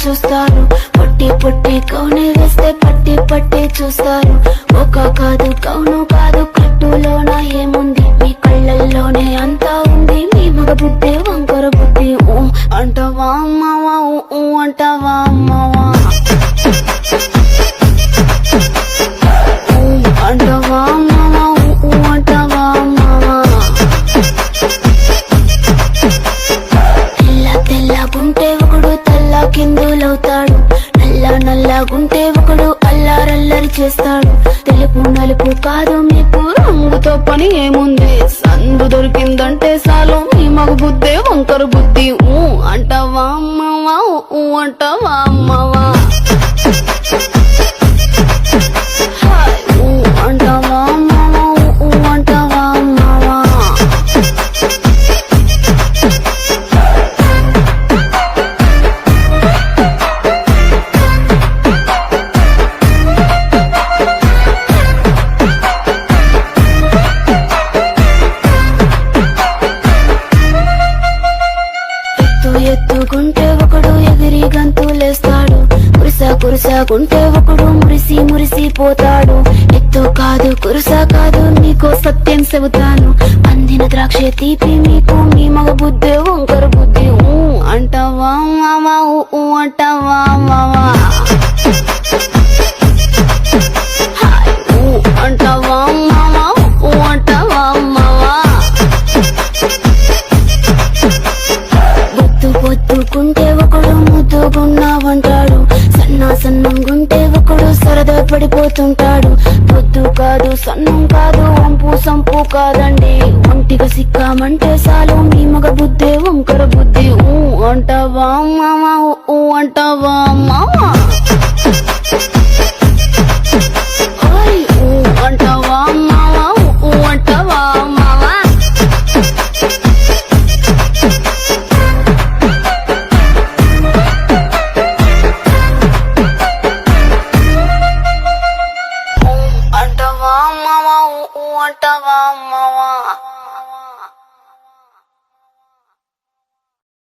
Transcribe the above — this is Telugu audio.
చూస్తారు. పొట్టి పొట్టి కౌనే వేస్తే పట్టి పట్టి చూస్తారు. ఒక కాదు కౌను కాదు కట్టులోన ఏముంది, మీ కళ్ళల్లోనే అంతా ఉంది. మీ మగ బుద్ధి వంకర బుద్ధి. అంటావా అమ్మావా, అంటావా అమ్మావా, అంటావా అమ్మావా, అంటావా అమ్మావా. తెల్ల తెల్లగుంటే ఒకడు తెల్ల కిందులవుతాడు, నల్ల నల్లగుంటే ఒకడు అల్లారల్లరి చేస్తాడు. తెలుపు నలుపు కాదు మీకు రంగుతో పని ఏముంది, సందు దొరికిందంటే చాలు మీ మగ బుద్ధే వంకర బుద్ధి. అంటావా అమ్మావా, అంటావా అమ్మావా, అంటావా అమ్మావా, అంటావా అమ్మావా. ఎత్తుకుంటే ఒకడు ఎగిరి గంతులేస్తాడు, కురుసాకుంటే ఒకడు మురిసి మురిసిపోతాడు. ఎత్తు కాదు కురుసా కాదు నీకో సత్యం చెబుతాను, అందిన ద్రాక్ష తీపి మీకు మీ మగ బుద్ధి వంకర బుద్ధి. అంటావా మావా, అంటావా మావా, అంటావా మావా, అంటావా మావా. పొద్దుకుంటే ఒకడు ముద్దుగున్నావంటాడు, సన్నంగుంటే ఒకడు సరదా పడిపోతుంటాడు. పొద్దు కాదు సన్నం కాదు వంపు సంపు కాదండి, ఒంటిగా సిక్కామంటే చాలు మీ మగ బుద్ధే వంకర బుద్ధి. అంటావా మావా, అంటావా మావా.